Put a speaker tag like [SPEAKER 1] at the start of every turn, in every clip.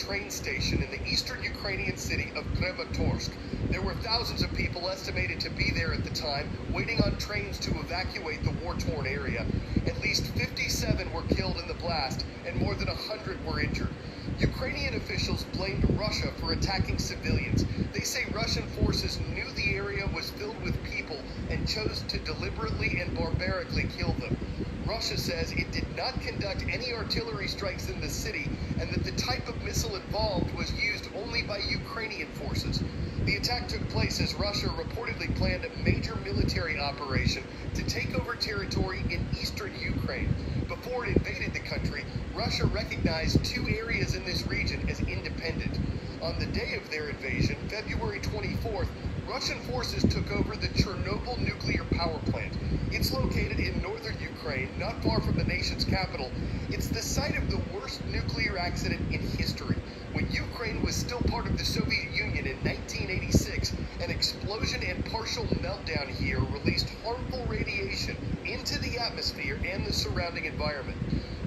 [SPEAKER 1] train station in the eastern Ukrainian city of Kramatorsk. There were thousands of people estimated to be there at the time, waiting on trains to evacuate the war-torn area. At least 57 were killed in the blast, and more than 100 were injured. Ukrainian officials blamed Russia for attacking civilians. They say Russian forces knew the area was filled with people and chose to deliberately and barbarically kill them. Russia says it did not conduct any artillery strikes in the city and that the type of missile involved was used only by Ukrainian forces. The attack took place as Russia reportedly planned a major military operation to take over territory in eastern Ukraine. Before it invaded the country, Russia recognized two areas in this region as independent. On the day of their invasion, February 24th, Russian forces took over the Chernobyl nuclear power plant. It's located in northern Ukraine, not far from the nation's capital. It's the site of the worst nuclear accident in history. When Ukraine was still part of the Soviet Union in 1986, an explosion and partial meltdown here released harmful radiation into the atmosphere and the surrounding environment.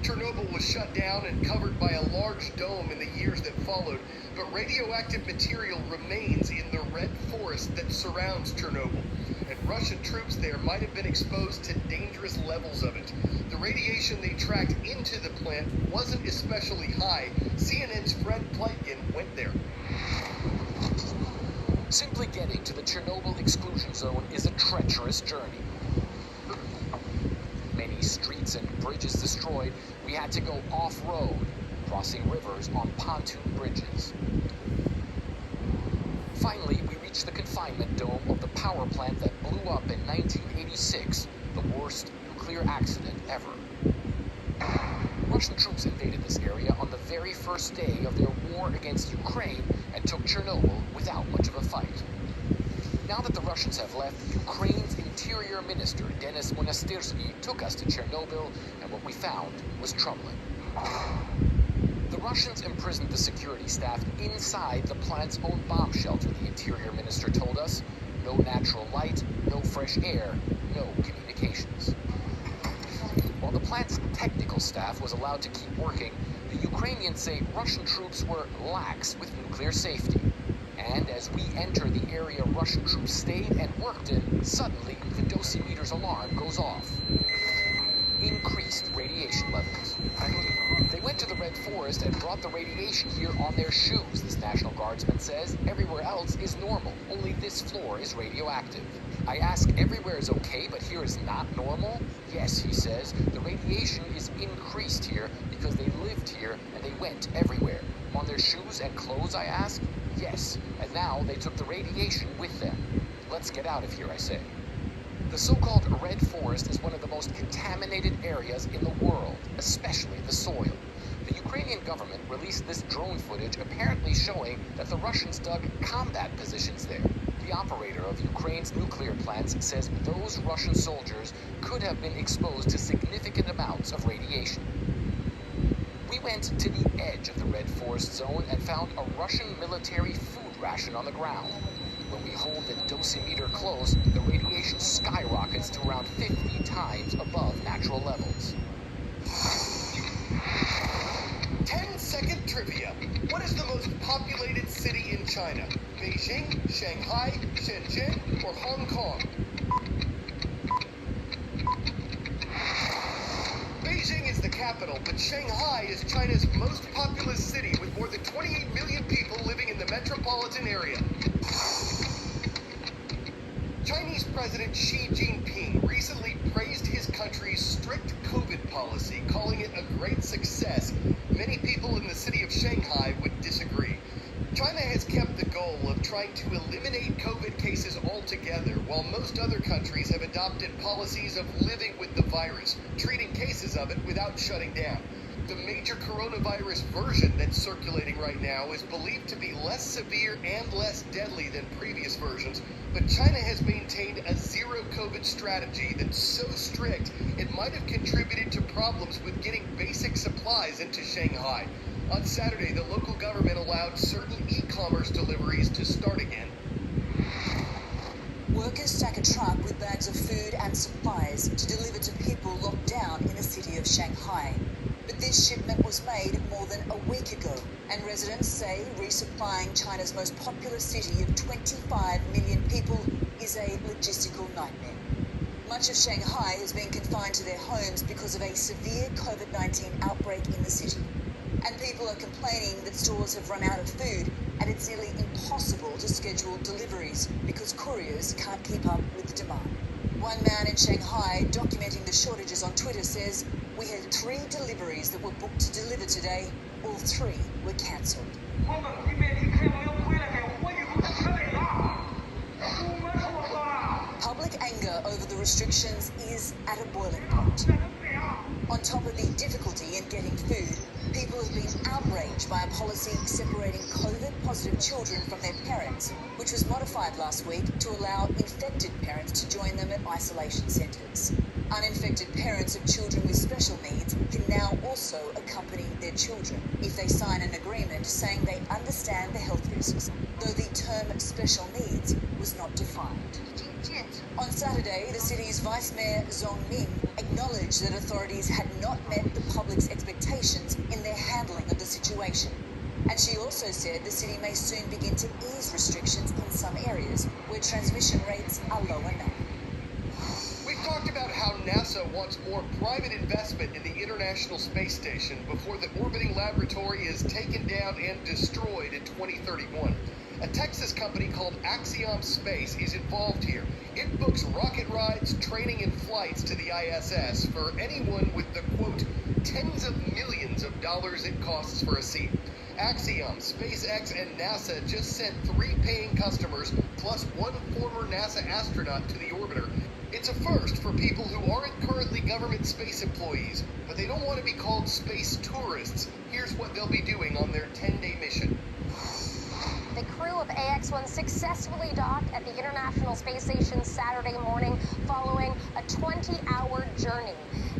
[SPEAKER 1] Chernobyl was shut down and covered by a large dome in the years that followed, but radioactive material remains in the red forest that surrounds Chernobyl, and Russian troops there might have been exposed to dangerous levels of it. The radiation they tracked into the plant wasn't especially high. CNN's Fred Pleitgen went there.
[SPEAKER 2] Simply getting to the Chernobyl exclusion zone is a treacherous journey. Many streets and bridges destroyed, we had to go off-road, crossing rivers on pontoon bridges. Finally, we reached the confinement dome of the power plant that blew up in 1986, the worst nuclear accident ever. Russian troops invaded this area on the very first day of their war against Ukraine and took Chernobyl without much of a fight. Now that the Russians have left, Ukraine's Interior Minister Denis Monastyrsky took us to Chernobyl, and what we found was troubling. The Russians imprisoned the security staff inside the plant's own bomb shelter, the Interior Minister told us. No natural light, no fresh air, no communications. While the plant's technical staff was allowed to keep working, the Ukrainians say Russian troops were lax with nuclear safety. And as we enter the area Russian troops stayed and worked in, suddenly the dosimeter's alarm goes off. Increased radiation levels. They went to the Red Forest and brought the radiation here on their shoes, this National Guardsman says. Everywhere else is normal, only this floor is radioactive. I ask, everywhere is okay, but here is not normal? Yes, he says, the radiation is increased here because they lived here and they went everywhere. On their shoes and clothes, I ask? Yes, and now they took the radiation with them. Let's get out of here, I say. The so-called Red Forest is one of the most contaminated areas in the world, especially the soil. The Ukrainian government released this drone footage apparently showing that the Russians dug combat positions there. The operator of Ukraine's nuclear plants says those Russian soldiers could have been exposed to significant amounts of radiation. We went to the edge of the Red Forest zone and found a Russian military food ration on the ground. When we hold the dosimeter close, the radiation skyrockets to around 50 times above natural levels.
[SPEAKER 1] 10-second trivia. What is the most populated city in China? Beijing, Shanghai, Shenzhen, or Hong Kong? Beijing is the capital, but Shanghai is China's most populous city with more than 28 million people living in the metropolitan area. Chinese President Xi Jinping recently praised his country's strict COVID policy, calling it a great success. Many people in the city of Shanghai would disagree. China has kept the goal of trying to eliminate COVID cases altogether, while most other countries have adopted policies of living with the virus, treating cases of it without shutting down. The major coronavirus version that's circulating right now is believed to be less severe and less deadly than previous versions, but China has maintained a zero COVID strategy that's so strict it might have contributed to problems with getting basic supplies into Shanghai. On Saturday, the local government allowed certain e-commerce deliveries to start again.
[SPEAKER 3] Workers stack a truck with bags of food and supplies to deliver to people locked down in the city of Shanghai. But this shipment was made more than a week ago, and residents say resupplying China's most populous city of 25 million people is a logistical nightmare. Much of Shanghai has been confined to their homes because of a severe COVID-19 outbreak in the city. And people are complaining that stores have run out of food and it's nearly impossible to schedule deliveries because couriers can't keep up with the demand. One man in Shanghai documenting the shortages on Twitter says, "We had 3 deliveries that were booked to deliver today. All 3 were cancelled." Public anger over the restrictions is at a boiling point. On top of the difficulty in getting food, people have been outraged by a policy separating COVID-positive children from their parents, which was modified last week to allow infected parents to join them at isolation centres. Uninfected parents of children with special needs can now also accompany their children if they sign an agreement saying they understand the health risks, though the term special needs was not defined. On Saturday, the city's Vice Mayor Zhong Ming acknowledged that authorities had not met the public's expectations in their handling of the situation. And she also said the city may soon begin to ease restrictions in some areas where transmission rates are lower now.
[SPEAKER 1] We've talked about how NASA wants more private investment in the International Space Station before the orbiting laboratory is taken down and destroyed in 2031. A Texas company called Axiom Space is involved here. It books rocket rides, training, and flights to the ISS for anyone with the, quote, tens of millions of dollars it costs for a seat. Axiom, SpaceX, and NASA just sent 3 paying customers plus 1 former NASA astronaut to the orbiter. It's a first for people who aren't currently government space employees, but they don't want to be called space tourists. Here's what they'll be doing on their 10-day mission.
[SPEAKER 4] The crew of AX-1 successfully docked at the International Space Station Saturday morning following a 20-hour journey.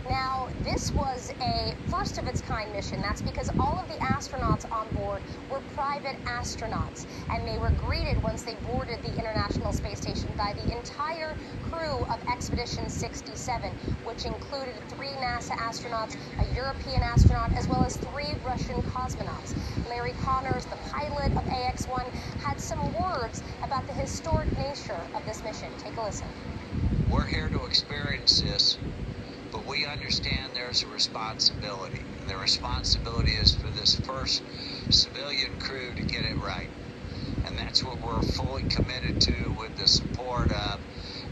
[SPEAKER 4] Now, this was a first-of-its-kind mission. That's because all of the astronauts on board were private astronauts, and they were greeted once they boarded the International Space Station by the entire crew of Expedition 67, which included 3 NASA astronauts, a European astronaut, as well as 3 Russian cosmonauts. Larry Connors, the pilot of AX-1, had some words about the historic nature of this mission. Take a listen.
[SPEAKER 5] We're here to experience this, but we understand there's a responsibility. And the responsibility is for this first civilian crew to get it right. And that's what we're fully committed to with the support of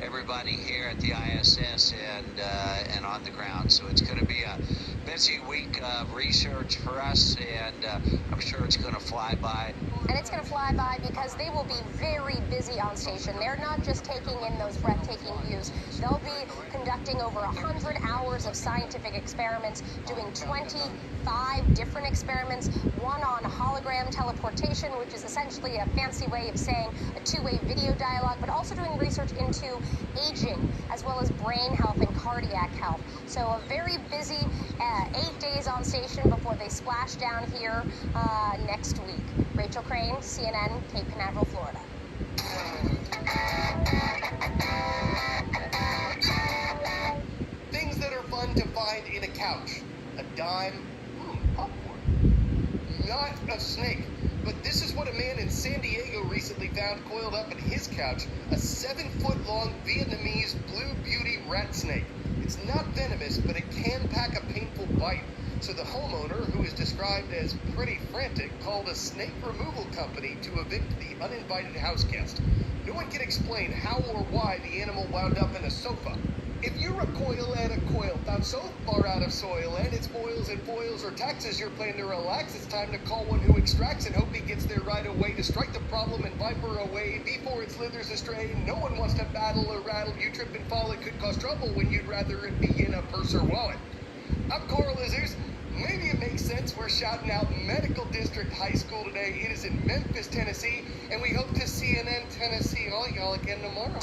[SPEAKER 5] everybody here at the ISS and on the ground. So it's going to be a busy week of research for us, and I'm sure it's going to fly by.
[SPEAKER 4] And it's going to fly by because they will be very busy on station. They're not just taking in those breathtaking views. They'll be conducting over 100 hours of scientific experiments, doing 25 different experiments, one on hologram teleportation, which is essentially a fancy way of saying a 2-way video dialogue, but also doing research into aging, as well as brain health and cardiac health. So a very busy 8 days on station before they splash down here next week. Rachel Crane, CNN, Cape Canaveral, Florida.
[SPEAKER 1] Things that are fun to find in a couch. A dime, popcorn. Not a snake, but this is what a man in San Diego recently found coiled up in his couch, a 7-foot-long Vietnamese blue beauty rat snake. It's not venomous, but it can pack a painful bite. So the homeowner, who is described as pretty frantic, called a snake removal company to evict the uninvited house guest. No one can explain how or why the animal wound up in a sofa. If you're a coil and a coil found so far out of soil and its boils and foils or taxes you're planning to relax, it's time to call one who extracts and hope he gets there right away to strike the problem and viper away before it slithers astray. No one wants to battle or rattle. You trip and fall, it could cause trouble when you'd rather it be in a purse or wallet. I'm Coral Lizards. Maybe it makes sense we're shouting out Medical District High School today. It is in Memphis, Tennessee, and we hope to CNN Tennessee all y'all again tomorrow.